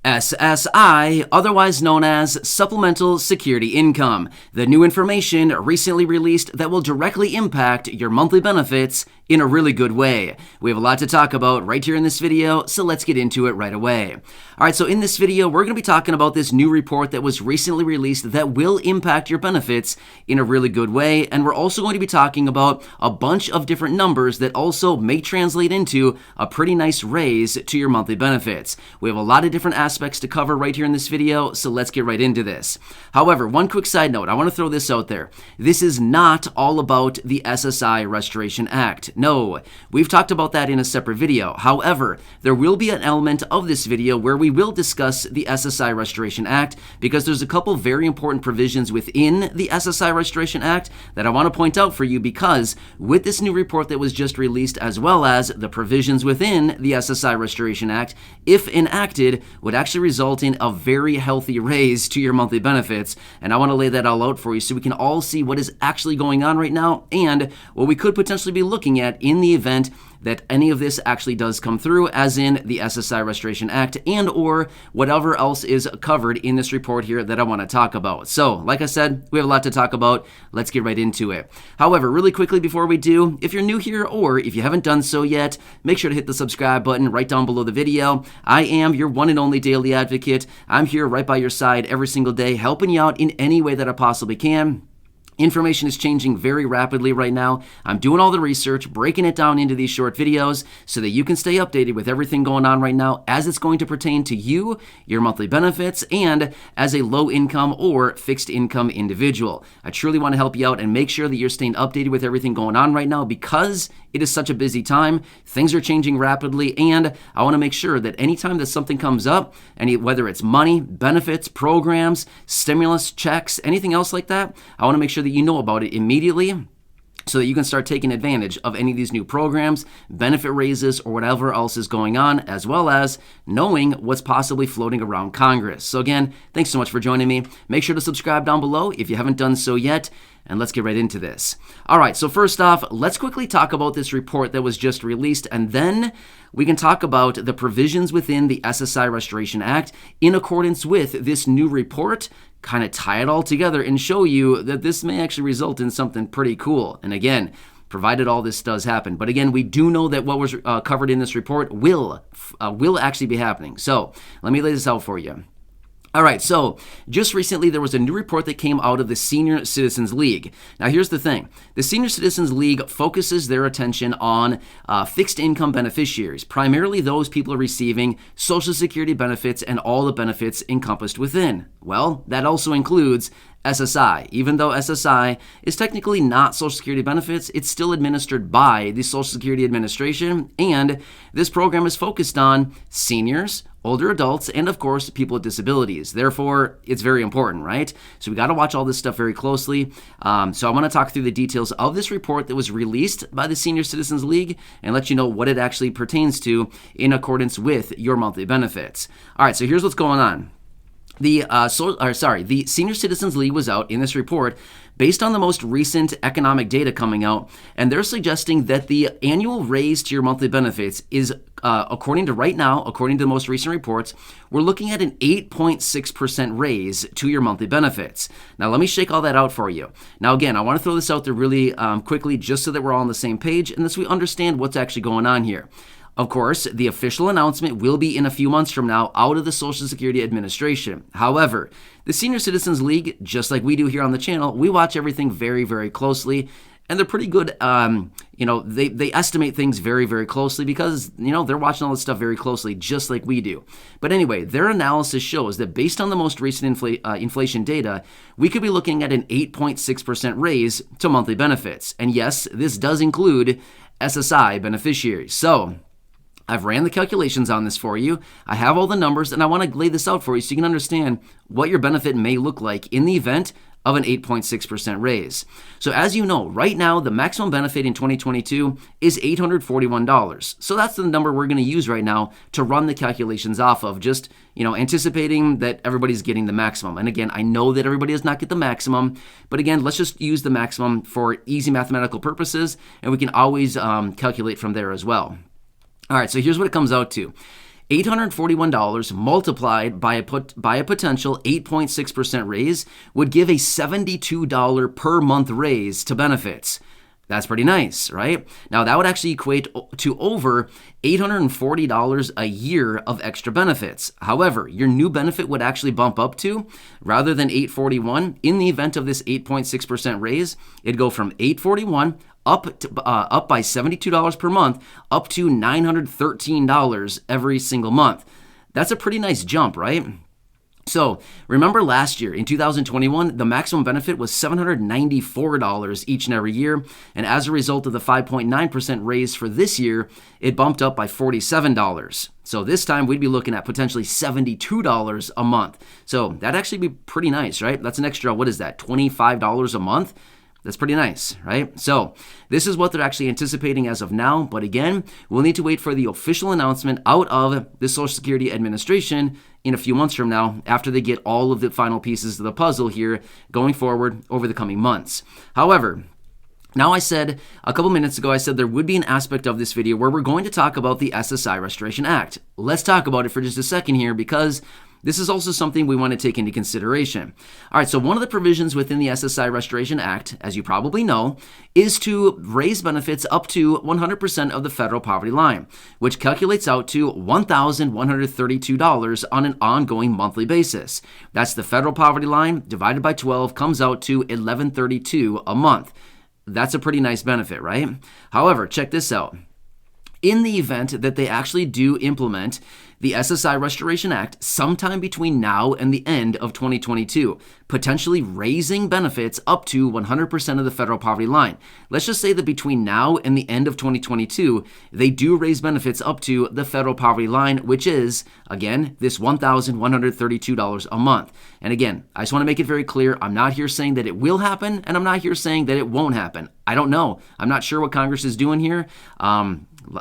SSI, otherwise known as Supplemental Security Income, the new information recently released that will directly impact your monthly benefits in a really good way. We have a lot to talk about right here in this video, so let's get into it right away. All right, so in this video, we're going to be talking about this new report that was recently released that will impact your benefits in a really good way, and we're also going to be talking about a bunch of different numbers that also may translate into a pretty nice raise to your monthly benefits. We have a lot of different aspects to cover right here in this video, so let's get right into this. However, one quick side note, I want to throw this out there. This is not all about the SSI Restoration Act. No, we've talked about that in a separate video. However, there will be an element of this video where we will discuss the SSI Restoration Act because there's a couple very important provisions within the SSI Restoration Act that I want to point out for you because with this new report that was just released as well as the provisions within the SSI Restoration Act, if enacted, would actually result in a very healthy raise to your monthly benefits. And I want to lay that all out for you so we can all see what is actually going on right now and what we could potentially be looking at in the event that any of this actually does come through, as in the SSI Restoration Act and or whatever else is covered in this report here that I want to talk about. So, like I said, we have a lot to talk about. Let's get right into it. However, really quickly before we do, if you're new here or if you haven't done so yet, make sure to hit the subscribe button right down below the video. I am your one and only daily advocate. I'm here right by your side every single day, helping you out in any way that I possibly can. Information is changing very rapidly right now. I'm doing all the research, breaking it down into these short videos so that you can stay updated with everything going on right now as it's going to pertain to you, your monthly benefits, and as a low income or fixed income individual. I truly want to help you out and make sure that you're staying updated with everything going on right now because it is such a busy time. Things are changing rapidly, and I want to make sure that anytime that something comes up, whether it's money, benefits, programs, stimulus, checks, anything else like that, I want to make sure that you know about it immediately so that you can start taking advantage of any of these new programs, benefit raises, or whatever else is going on, as well as knowing what's possibly floating around Congress. So again, thanks so much for joining me. Make sure to subscribe down below if you haven't done so yet, and let's get right into this. All right, so first off, let's quickly talk about this report that was just released, and then we can talk about the provisions within the SSI Restoration Act in accordance with this new report, kind of tie it all together and show you that this may actually result in something pretty cool. And again, provided all this does happen. But again, we do know that what was covered in this report will actually be happening. So let me lay this out for you. All right, so just recently there was a new report that came out of the Senior Citizens League. Now here's the thing. The Senior Citizens League focuses their attention on fixed income beneficiaries, primarily those people receiving Social Security benefits and all the benefits encompassed within. Well, that also includes SSI. Even though SSI is technically not Social Security benefits, it's still administered by the Social Security Administration, and this program is focused on seniors, older adults, and of course, people with disabilities. Therefore, it's very important, right? So we got to watch all this stuff very closely. So I want to talk through the details of this report that was released by the Senior Citizens League and let you know what it actually pertains to in accordance with your monthly benefits. All right, so here's what's going on. The Senior Citizens League was out in this report based on the most recent economic data coming out, and they're suggesting that the annual raise to your monthly benefits is, according to the most recent reports, we're looking at an 8.6% raise to your monthly benefits. Now, let me shake all that out for you. Now, again, I want to throw this out there really quickly just so that we're all on the same page and so we understand what's actually going on here. Of course, the official announcement will be in a few months from now out of the Social Security Administration. However, the Senior Citizens League, just like we do here on the channel, we watch everything very, very closely, and they're pretty good. They estimate things very, very closely because, they're watching all this stuff very closely, just like we do. But anyway, their analysis shows that based on the most recent inflation data, we could be looking at an 8.6% raise to monthly benefits. And yes, this does include SSI beneficiaries. So I've ran the calculations on this for you. I have all the numbers, and I want to lay this out for you so you can understand what your benefit may look like in the event of an 8.6% raise. So as you know, right now, the maximum benefit in 2022 is $841. So that's the number we're going to use right now to run the calculations off of, just, anticipating that everybody's getting the maximum. And again, I know that everybody does not get the maximum, but again, let's just use the maximum for easy mathematical purposes, and we can always calculate from there as well. All right, so here's what it comes out to. $841 multiplied by a potential 8.6% raise would give a $72 per month raise to benefits. That's pretty nice, right? Now, that would actually equate to over $840 a year of extra benefits. However, your new benefit would actually bump up to, rather than $841, in the event of this 8.6% raise, it'd go from $841 up by $72 per month, up to $913 every single month. That's a pretty nice jump, right? So remember last year, in 2021, the maximum benefit was $794 each and every year. And as a result of the 5.9% raise for this year, it bumped up by $47. So this time we'd be looking at potentially $72 a month. So that'd actually be pretty nice, right? That's an extra, what is that, $25 a month? That's pretty nice, right? So this is what they're actually anticipating as of now. But again, we'll need to wait for the official announcement out of the Social Security Administration in a few months from now, after they get all of the final pieces of the puzzle here going forward over the coming months. However, now I said a couple minutes ago, I said there would be an aspect of this video where we're going to talk about the SSI Restoration Act. Let's talk about it for just a second here, because this is also something we want to take into consideration. All right, so one of the provisions within the SSI Restoration Act, as you probably know, is to raise benefits up to 100% of the federal poverty line, which calculates out to $1,132 on an ongoing monthly basis. That's the federal poverty line divided by 12 comes out to $1,132 a month. That's a pretty nice benefit, right? However, check this out. In the event that they actually do implement the SSI Restoration Act sometime between now and the end of 2022, potentially raising benefits up to 100% of the federal poverty line. Let's just say that between now and the end of 2022, they do raise benefits up to the federal poverty line, which is, again, this $1,132 a month. And again, I just want to make it very clear, I'm not here saying that it will happen, and I'm not here saying that it won't happen. I don't know. I'm not sure what Congress is doing here.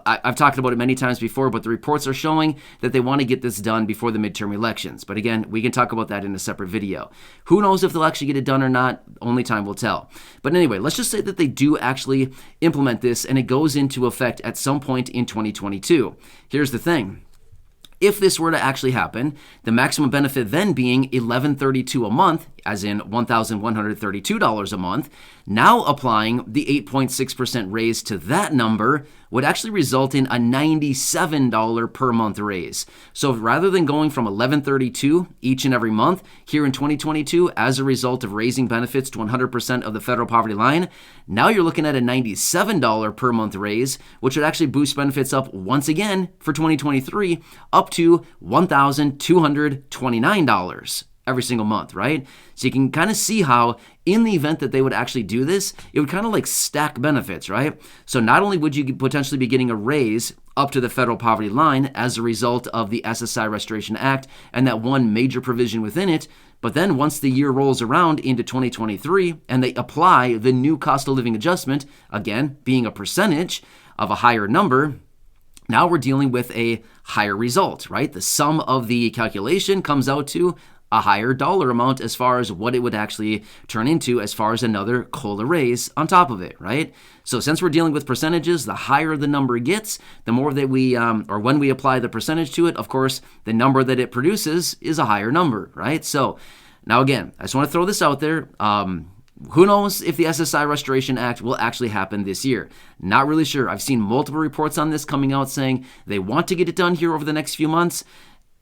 I've talked about it many times before, but the reports are showing that they want to get this done before the midterm elections. But again, we can talk about that in a separate video. Who knows if they'll actually get it done or not? Only time will tell. But anyway, let's just say that they do actually implement this and it goes into effect at some point in 2022. Here's the thing. If this were to actually happen, the maximum benefit then being $1,132 a month, as in $1,132 a month, now applying the 8.6% raise to that number would actually result in a $97 per month raise. So rather than going from $1,132 each and every month here in 2022 as a result of raising benefits to 100% of the federal poverty line, now you're looking at a $97 per month raise, which would actually boost benefits up once again for 2023 up to $1,229 every single month, right? So you can kind of see how in the event that they would actually do this, it would kind of like stack benefits, right? So not only would you potentially be getting a raise up to the federal poverty line as a result of the SSI Restoration Act and that one major provision within it, but then once the year rolls around into 2023 and they apply the new cost of living adjustment, again, being a percentage of a higher number, now we're dealing with a higher result, right? The sum of the calculation comes out to a higher dollar amount as far as what it would actually turn into as far as another COLA raise on top of it, right? So since we're dealing with percentages, the higher the number gets, the more that we, or when we apply the percentage to it, of course, the number that it produces is a higher number, right? So now again, I just want to throw this out there. Who knows if the SSI Restoration Act will actually happen this year? Not really sure. I've seen multiple reports on this coming out saying they want to get it done here over the next few months.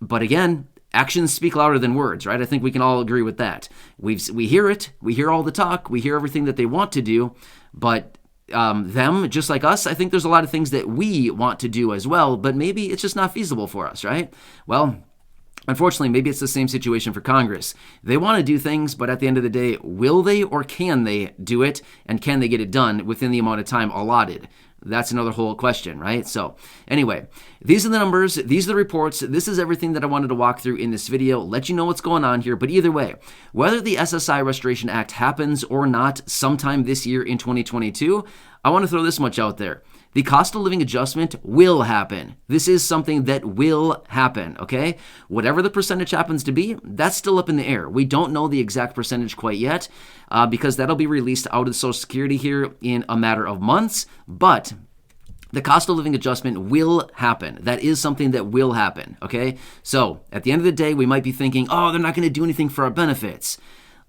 But again, actions speak louder than words, right? I think we can all agree with that. We hear it. We hear all the talk. We hear everything that they want to do. But them, just like us, I think there's a lot of things that we want to do as well. But maybe it's just not feasible for us, right? Well, unfortunately, maybe it's the same situation for Congress. They want to do things, but at the end of the day, will they or can they do it? And can they get it done within the amount of time allotted? That's another whole question, right? So anyway, these are the numbers. These are the reports. This is everything that I wanted to walk through in this video, let you know what's going on here. But either way, whether the SSI Restoration Act happens or not sometime this year in 2022, I want to throw this much out there. The cost of living adjustment will happen. This is something that will happen, okay? Whatever the percentage happens to be, that's still up in the air. We don't know the exact percentage quite yet because that'll be released out of Social Security here in a matter of months. But the cost of living adjustment will happen. That is something that will happen, okay? So at the end of the day, we might be thinking, oh, they're not going to do anything for our benefits.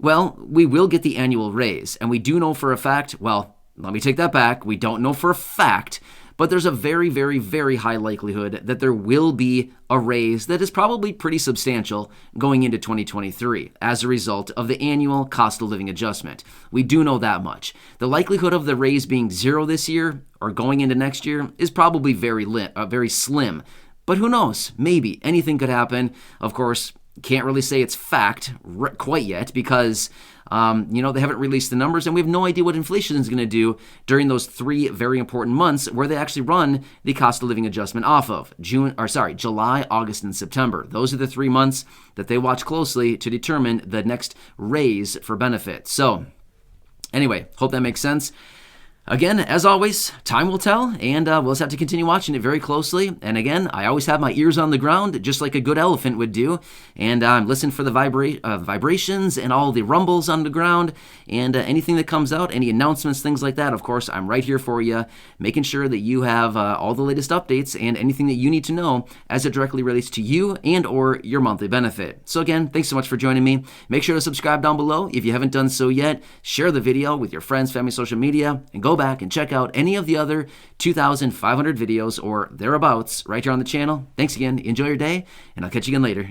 Well, we will get the annual raise, and we do know for a fact, well, let me take that back. We don't know for a fact, but there's a very, very, very high likelihood that there will be a raise that is probably pretty substantial going into 2023 as a result of the annual cost of living adjustment. We do know that much. The likelihood of the raise being zero this year or going into next year is probably very slim. But who knows? Maybe. Anything could happen. Of course, can't really say it's fact quite yet because they haven't released the numbers, and we have no idea what inflation is going to do during those 3 very important months where they actually run the cost of living adjustment off of July, August, and September. Those are the 3 months that they watch closely to determine the next raise for benefits. So anyway, hope that makes sense. Again, as always, time will tell, and we'll just have to continue watching it very closely. And again, I always have my ears on the ground, just like a good elephant would do, and I'm listening for the vibrations and all the rumbles on the ground, and anything that comes out, any announcements, things like that. Of course, I'm right here for you, making sure that you have all the latest updates and anything that you need to know as it directly relates to you and or your monthly benefit. So again, thanks so much for joining me. Make sure to subscribe down below if you haven't done so yet. Share the video with your friends, family, social media, and go back and check out any of the other 2,500 videos or thereabouts right here on the channel. Thanks again. Enjoy your day, and I'll catch you again later.